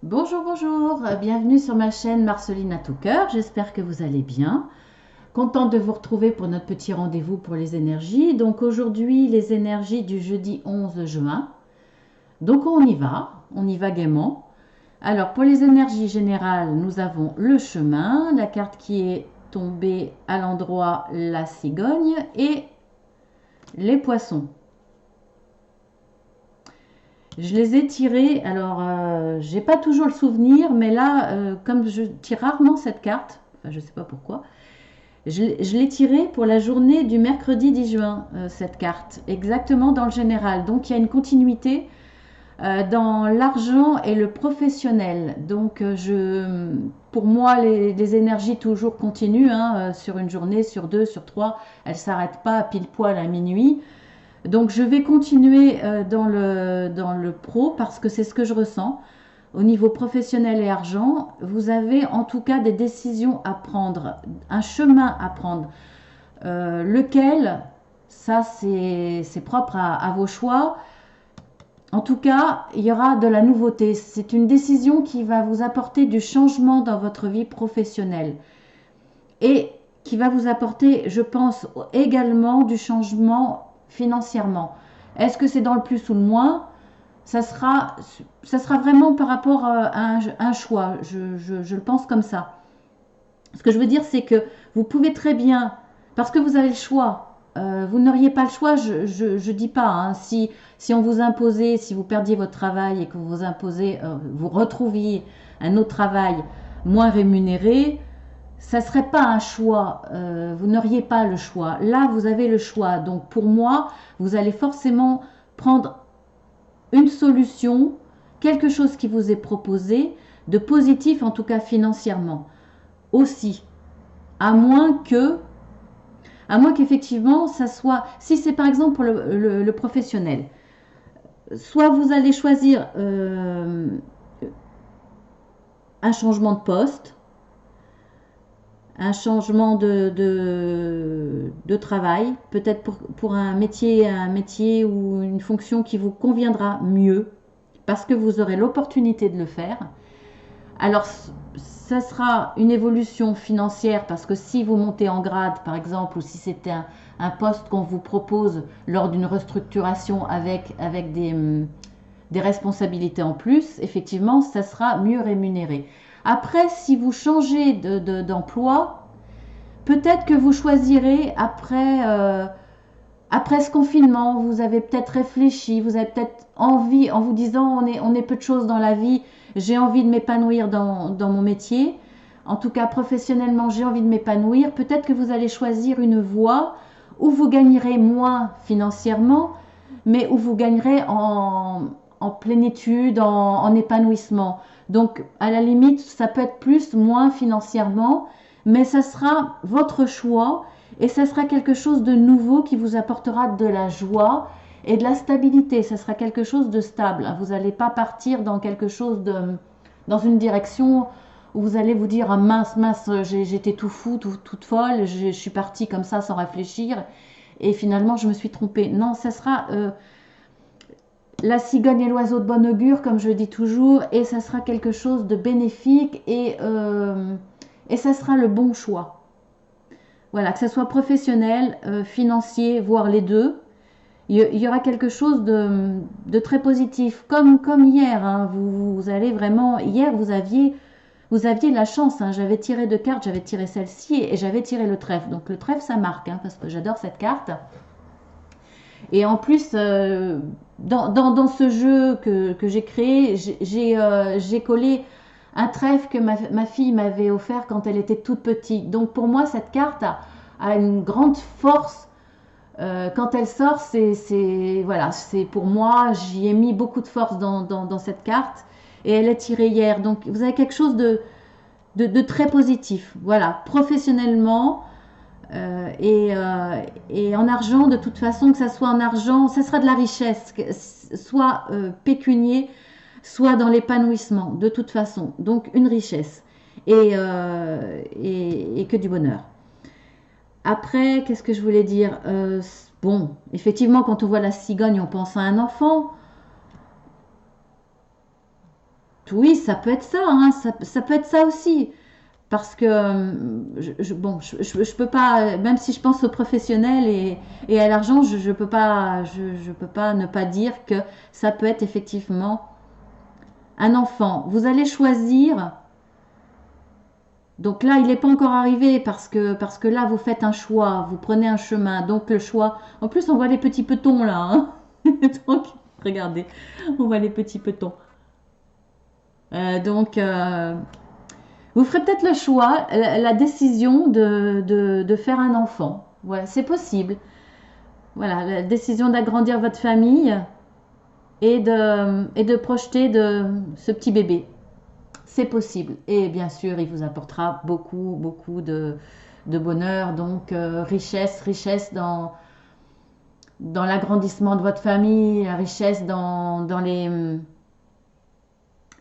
Bonjour, bonjour, bienvenue sur ma chaîne Marceline à tout cœur, j'espère que vous allez bien. Contente de vous retrouver pour notre petit rendez-vous pour les énergies. Donc aujourd'hui, les énergies du jeudi 11 juin. Donc on y va gaiement. Alors pour les énergies générales, nous avons le chemin, la carte qui est tombée à l'endroit, la cigogne et les poissons. Je les ai tirés, alors j'ai pas toujours le souvenir, mais là, comme je tire rarement cette carte, enfin je sais pas pourquoi, je l'ai tirée pour la journée du mercredi 10 juin, cette carte, exactement dans le général. Donc il y a une continuité dans l'argent et le professionnel. Donc pour moi, les énergies toujours continuent, hein, sur une journée, sur deux, sur trois, elles ne s'arrêtent pas pile poil à minuit. Donc je vais continuer dans le pro parce que c'est ce que je ressens. Au niveau professionnel et argent, vous avez en tout cas des décisions à prendre, un chemin à prendre. Lequel, ça c'est propre à vos choix. En tout cas, il y aura de la nouveauté. C'est une décision qui va vous apporter du changement dans votre vie professionnelle et qui va vous apporter, je pense, également du changement financièrement. Est-ce que c'est dans le plus ou le moins? Ça sera, ça sera vraiment par rapport à un choix. Je le pense comme ça. Ce que je veux dire, c'est que vous pouvez très bien, parce que vous avez le choix, vous n'auriez pas le choix, je dis pas, hein, si on vous imposait, si vous perdiez votre travail et que vous imposez, vous retrouviez un autre travail moins rémunéré, ça serait pas un choix, vous n'auriez pas le choix. Là, vous avez le choix. Donc pour moi, vous allez forcément prendre une solution, quelque chose qui vous est proposé, de positif en tout cas financièrement aussi. À moins que, à moins qu'effectivement ça soit, si c'est par exemple pour le professionnel, soit vous allez choisir un changement de poste, un changement de travail, peut-être pour un métier ou une fonction qui vous conviendra mieux, parce que vous aurez l'opportunité de le faire. Alors, ça sera une évolution financière parce que si vous montez en grade, par exemple, ou si c'est un poste qu'on vous propose lors d'une restructuration avec des responsabilités en plus, effectivement, ça sera mieux rémunéré. Après, si vous changez d'emploi, peut-être que vous choisirez après ce confinement, vous avez peut-être réfléchi, vous avez peut-être envie, en vous disant on est peu de choses dans la vie, j'ai envie de m'épanouir dans mon métier. En tout cas, professionnellement, j'ai envie de m'épanouir. Peut-être que vous allez choisir une voie où vous gagnerez moins financièrement, mais où vous gagnerez en plénitude, en épanouissement. Donc, à la limite, ça peut être plus, moins financièrement, mais ça sera votre choix et ça sera quelque chose de nouveau qui vous apportera de la joie et de la stabilité. Ça sera quelque chose de stable. Vous n'allez pas partir dans quelque chose dans une direction où vous allez vous dire ah, mince, mince, j'étais tout fou, toute folle, je suis partie comme ça sans réfléchir et finalement je me suis trompée. Non, ça sera la cigogne et l'oiseau de bon augure, comme je dis toujours, et ça sera quelque chose de bénéfique et ça sera le bon choix. Voilà, que ce soit professionnel, financier, voire les deux, il y aura quelque chose de très positif. Comme hier, hein, vous allez vraiment. Hier, vous aviez la chance. Hein, j'avais tiré deux cartes, j'avais tiré celle-ci et j'avais tiré le trèfle. Donc le trèfle, ça marque, hein, parce que j'adore cette carte. Et en plus, dans ce jeu que j'ai créé, j'ai collé un trèfle que ma fille m'avait offert quand elle était toute petite. Donc pour moi, cette carte a une grande force. Quand elle sort, voilà, c'est pour moi, j'y ai mis beaucoup de force dans cette carte et elle est tirée hier. Donc vous avez quelque chose de très positif. Voilà, professionnellement, et en argent, de toute façon, que ça soit en argent, ça sera de la richesse, soit pécunier, soit dans l'épanouissement, de toute façon. Donc une richesse et que du bonheur. Après, qu'est-ce que je voulais dire bon, effectivement, quand on voit la cigogne, on pense à un enfant. Oui, ça peut être ça, hein, ça peut être ça aussi. Parce que bon, je peux pas, même si je pense aux professionnels et à l'argent, je peux pas ne pas dire que ça peut être effectivement un enfant. Vous allez choisir. Donc là, il n'est pas encore arrivé parce que là, vous faites un choix, vous prenez un chemin. Donc le choix. En plus, on voit les petits petons là, hein. Donc, regardez, on voit les petits petons. Donc, vous ferez peut-être le choix, la décision de faire un enfant. Ouais, c'est possible. Voilà, la décision d'agrandir votre famille et de projeter ce petit bébé. C'est possible. Et bien sûr, il vous apportera beaucoup, beaucoup de bonheur, donc richesse, richesse dans l'agrandissement de votre famille, la richesse dans le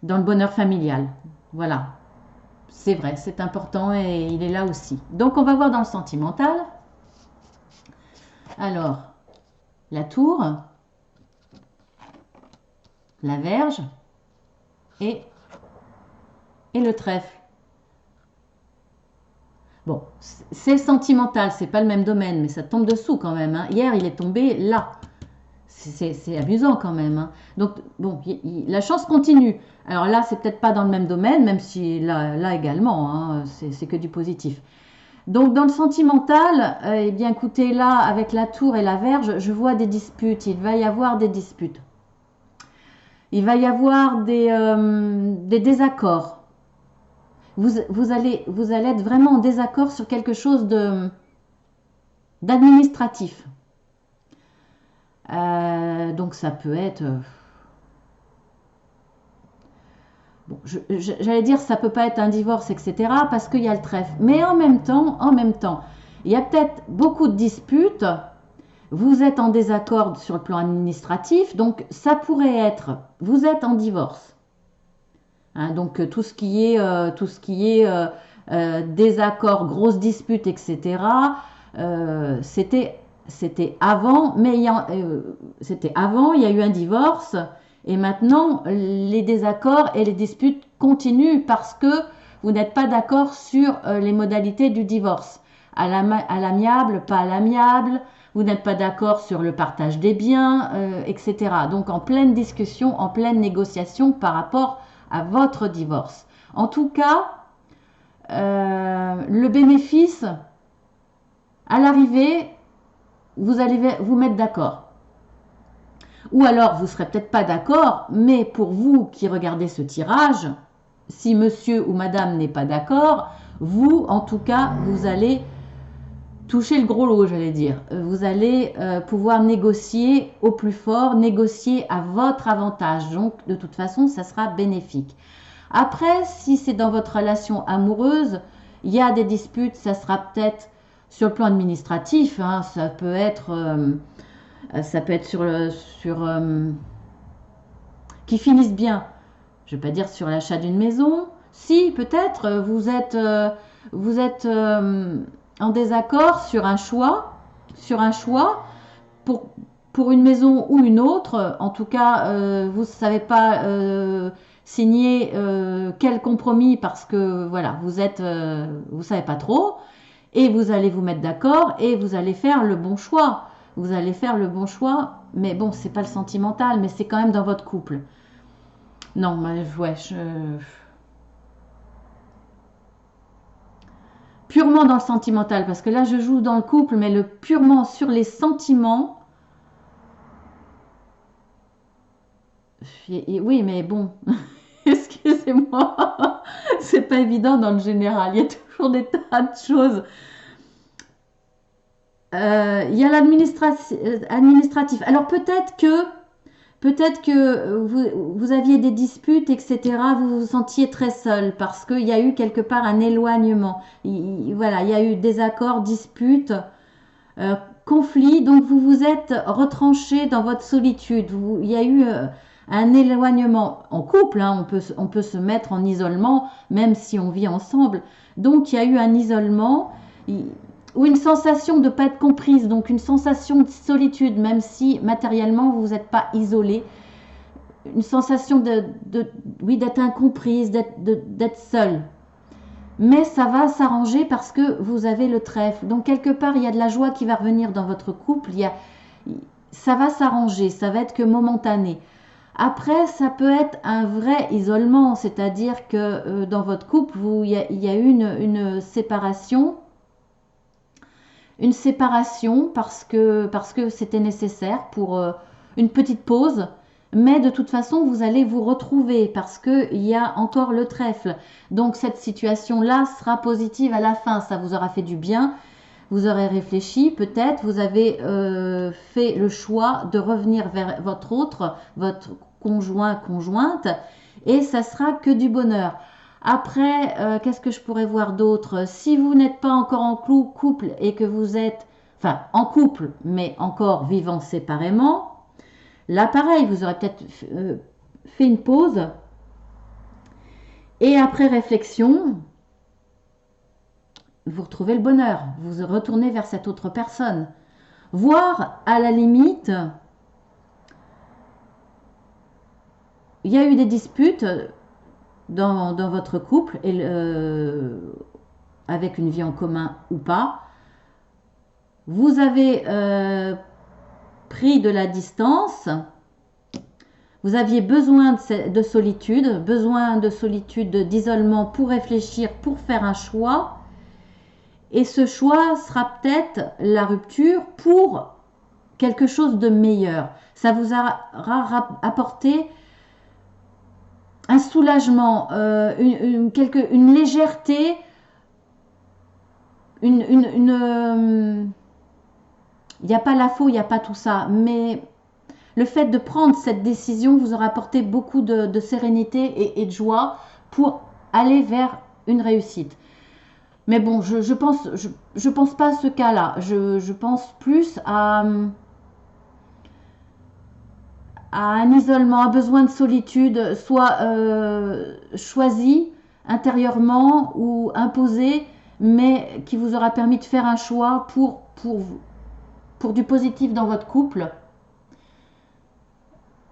bonheur familial. Voilà, c'est vrai, c'est important et il est là aussi. Donc on va voir dans le sentimental. Alors, la tour, la verge et, et le trèfle. Bon, c'est sentimental, c'est pas le même domaine, mais ça tombe dessous quand même, hein. Hier, il est tombé là. C'est amusant quand même, hein. Donc, bon, la chance continue. Alors là, c'est peut-être pas dans le même domaine, même si là également, hein, c'est que du positif. Donc, dans le sentimental, eh bien, écoutez, là, avec la tour et la verge, je vois des disputes. Il va y avoir des disputes. Il va y avoir des désaccords. Vous allez être vraiment en désaccord sur quelque chose d'administratif. Donc ça peut être... bon, j'allais dire ça peut pas être un divorce, etc. parce qu'il y a le trèfle. Mais en même temps, il y a peut-être beaucoup de disputes. Vous êtes en désaccord sur le plan administratif, donc ça pourrait être, vous êtes en divorce. Hein, donc tout ce qui est désaccord, grosses disputes, etc. C'était avant, mais c'était avant, il y a eu un divorce, et maintenant les désaccords et les disputes continuent parce que vous n'êtes pas d'accord sur les modalités du divorce. À l'amiable, pas à l'amiable, vous n'êtes pas d'accord sur le partage des biens, etc. Donc en pleine discussion, en pleine négociation par rapport à votre divorce. En tout cas, le bénéfice, à l'arrivée, vous allez vous mettre d'accord. Ou alors, vous ne serez peut-être pas d'accord, mais pour vous qui regardez ce tirage, si monsieur ou madame n'est pas d'accord, vous, en tout cas, vous allez toucher le gros lot, j'allais dire. Vous allez pouvoir négocier au plus fort, négocier à votre avantage. Donc, de toute façon, ça sera bénéfique. Après, si c'est dans votre relation amoureuse, il y a des disputes, ça sera peut-être sur le plan administratif, hein, ça peut être qui finissent bien. Je ne vais pas dire sur l'achat d'une maison. Si, peut-être, vous êtes en désaccord sur un choix pour, pour une maison ou une autre. En tout cas, vous ne savez pas signer quel compromis parce que voilà, vous savez pas trop. Et vous allez vous mettre d'accord et vous allez faire le bon choix. Vous allez faire le bon choix, mais bon, c'est pas le sentimental, mais c'est quand même dans votre couple. Non, ouais, purement dans le sentimental, parce que là, je joue dans le couple, mais le purement sur les sentiments. Oui, mais bon, excusez-moi, c'est pas évident dans le général. Il y a toujours des tas de choses. Il y a l'administratif. Alors peut-être que vous aviez des disputes, etc. Vous vous sentiez très seul parce qu'il y a eu quelque part un éloignement. Voilà, il y a eu des accords, disputes, conflits. Donc vous vous êtes retranché dans votre solitude. Il y a eu un éloignement en couple. Hein, on peut se mettre en isolement même si on vit ensemble. Donc il y a eu un isolement. Ou une sensation de ne pas être comprise, donc une sensation de solitude, même si matériellement vous n'êtes pas isolé. une sensation oui, d'être incomprise, d'être seule. Mais ça va s'arranger parce que vous avez le trèfle. Donc quelque part, il y a de la joie qui va revenir dans votre couple. Ça va s'arranger, ça va être que momentané. Après, ça peut être un vrai isolement, c'est-à-dire que dans votre couple, il y a eu une séparation parce que c'était nécessaire pour une petite pause. Mais de toute façon, vous allez vous retrouver parce qu'il y a encore le trèfle. Donc cette situation-là sera positive à la fin. Ça vous aura fait du bien. Vous aurez réfléchi, peut-être. Vous avez fait le choix de revenir vers votre conjoint, conjointe. Et ça sera que du bonheur. Après, qu'est-ce que je pourrais voir d'autre? Si vous n'êtes pas encore en couple et que vous êtes, enfin, en couple, mais encore vivant séparément, là, pareil, vous aurez peut-être fait une pause. Et après réflexion, vous retrouvez le bonheur. Vous retournez vers cette autre personne. Voire, à la limite, il y a eu des disputes dans votre couple, avec une vie en commun ou pas. Vous avez pris de la distance. Vous aviez besoin de solitude, d'isolement pour réfléchir, pour faire un choix. Et ce choix sera peut-être la rupture pour quelque chose de meilleur. Ça vous aura apporté un soulagement, une légèreté, il n'y a pas la faute, il n'y a pas tout ça, mais le fait de prendre cette décision vous aura apporté beaucoup de sérénité et de joie pour aller vers une réussite. Mais bon, je pense pas à ce cas-là. Je pense plus à un isolement, un besoin de solitude, soit choisi intérieurement ou imposé, mais qui vous aura permis de faire un choix pour du positif dans votre couple.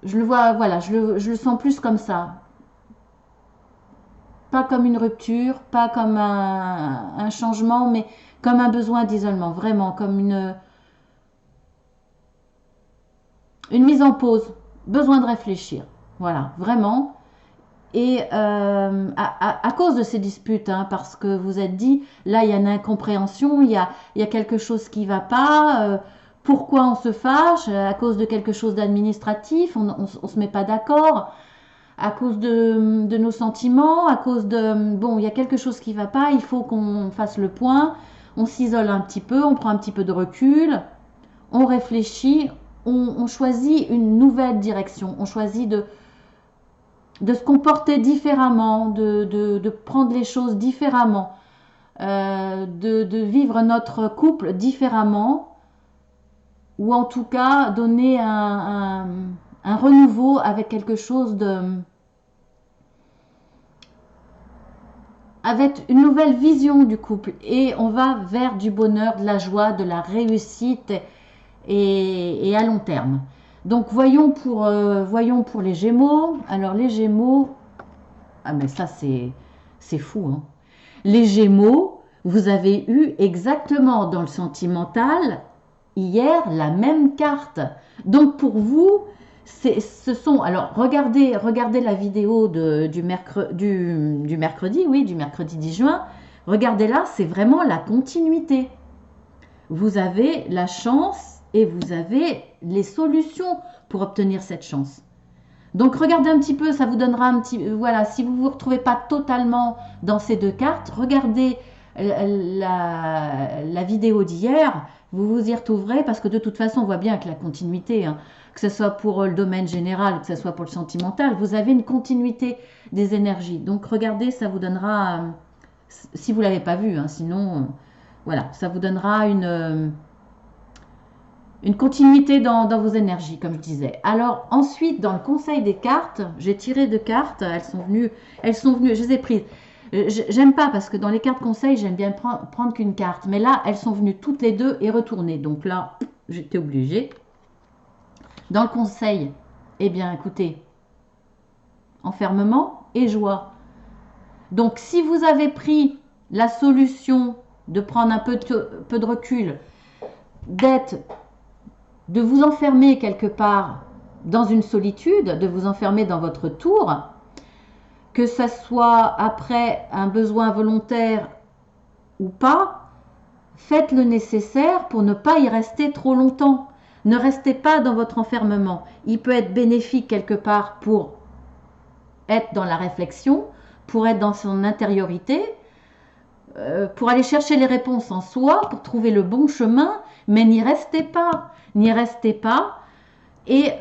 Je le vois, voilà, je le sens plus comme ça. Pas comme une rupture, pas comme un changement, mais comme un besoin d'isolement, vraiment, comme une mise en pause, besoin de réfléchir. Voilà, vraiment. Et à cause de ces disputes, hein, parce que vous êtes dit, là, il y a une incompréhension, il y a quelque chose qui ne va pas. Pourquoi on se fâche? À cause de quelque chose d'administratif, on ne se met pas d'accord. À cause de nos sentiments, à cause de... Bon, il y a quelque chose qui ne va pas, il faut qu'on fasse le point. On s'isole un petit peu, on prend un petit peu de recul, on réfléchit, on choisit une nouvelle direction, on choisit de se comporter différemment, de prendre les choses différemment, de vivre notre couple différemment, ou en tout cas donner un renouveau avec quelque chose avec une nouvelle vision du couple. Et on va vers du bonheur, de la joie, de la réussite et à long terme. Donc voyons pour les Gémeaux. Alors les Gémeaux, ah mais ça c'est fou, hein. Les Gémeaux, vous avez eu exactement dans le sentimental hier la même carte. Donc pour vous, ce sont... Alors regardez la vidéo du mercredi, oui, du mercredi 10 juin. Regardez-la, c'est vraiment la continuité. Vous avez la chance et vous avez les solutions pour obtenir cette chance. Donc regardez un petit peu, ça vous donnera un petit... Voilà, si vous ne vous retrouvez pas totalement dans ces deux cartes, regardez la vidéo d'hier, vous vous y retrouverez parce que de toute façon, on voit bien que la continuité, hein, que ce soit pour le domaine général, que ce soit pour le sentimental, vous avez une continuité des énergies. Donc regardez, ça vous donnera, si vous ne l'avez pas vu, hein, sinon, voilà, ça vous donnera une continuité dans vos énergies, comme je disais. Alors ensuite, dans le conseil des cartes, j'ai tiré deux cartes, elles sont venues, je les ai prises. J'aime pas parce que dans les cartes conseils, j'aime bien prendre qu'une carte. Mais là, elles sont venues toutes les deux et retournées. Donc là, j'étais obligée. Dans le conseil, eh bien écoutez, enfermement et joie. Donc si vous avez pris la solution de prendre un peu de recul, de vous enfermer quelque part dans une solitude, de vous enfermer dans votre tour, que ça soit après un besoin volontaire ou pas, faites le nécessaire pour ne pas y rester trop longtemps. Ne restez pas dans votre enfermement. Il peut être bénéfique quelque part pour être dans la réflexion, pour être dans son intériorité, pour aller chercher les réponses en soi, pour trouver le bon chemin, mais n'y restez pas. N'y restez pas et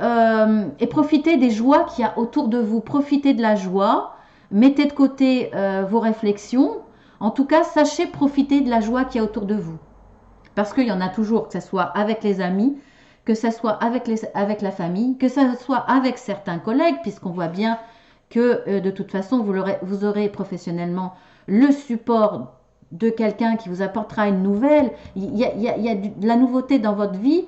profitez des joies qu'il y a autour de vous. Profitez de la joie, mettez de côté vos réflexions. En tout cas, sachez profiter de la joie qu'il y a autour de vous. Parce qu'il y en a toujours, que ce soit avec les amis, que ce soit avec la famille, que ce soit avec certains collègues, puisqu'on voit bien que de toute façon, vous aurez professionnellement le support de quelqu'un qui vous apportera une nouvelle. Il y a de la nouveauté dans votre vie.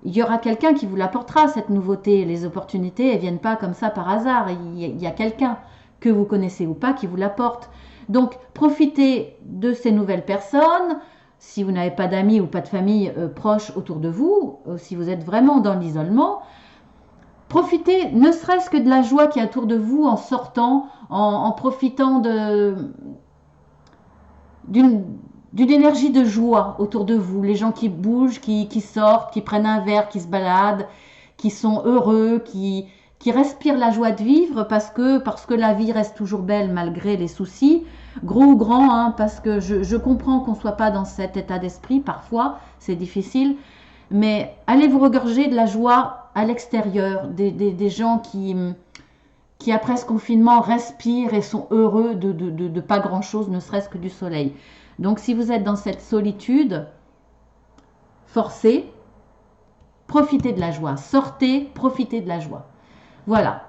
Il y aura quelqu'un qui vous l'apportera, cette nouveauté. Les opportunités, elles ne viennent pas comme ça par hasard. Il y a quelqu'un que vous connaissez ou pas qui vous l'apporte. Donc, profitez de ces nouvelles personnes. Si vous n'avez pas d'amis ou pas de famille proche autour de vous, si vous êtes vraiment dans l'isolement, profitez ne serait-ce que de la joie qui est autour de vous en sortant, en profitant d'une énergie de joie autour de vous. Les gens qui bougent, qui sortent, qui prennent un verre, qui se baladent, qui sont heureux, qui respirent la joie de vivre parce que la vie reste toujours belle malgré les soucis, gros ou grands, hein, parce que je comprends qu'on ne soit pas dans cet état d'esprit, parfois c'est difficile, mais allez vous regorger de la joie à l'extérieur, des gens qui après ce confinement respirent et sont heureux de pas grand chose, ne serait-ce que du soleil. Donc si vous êtes dans cette solitude forcée, profitez de la joie, sortez, profitez de la joie. Voilà.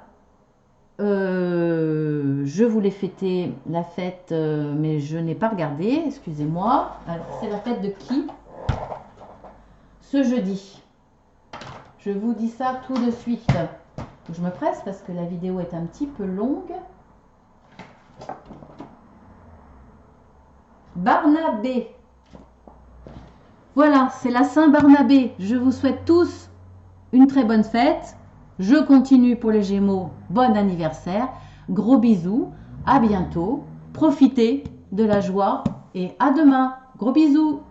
Je voulais fêter la fête, mais je n'ai pas regardé, excusez-moi. Alors, c'est la fête de qui? Ce jeudi. Je vous dis ça tout de suite. Je me presse parce que la vidéo est un petit peu longue. Barnabé. Voilà, c'est la Saint-Barnabé. Je vous souhaite tous une très bonne fête. Je continue pour les Gémeaux. Bon anniversaire. Gros bisous. À bientôt. Profitez de la joie et à demain. Gros bisous.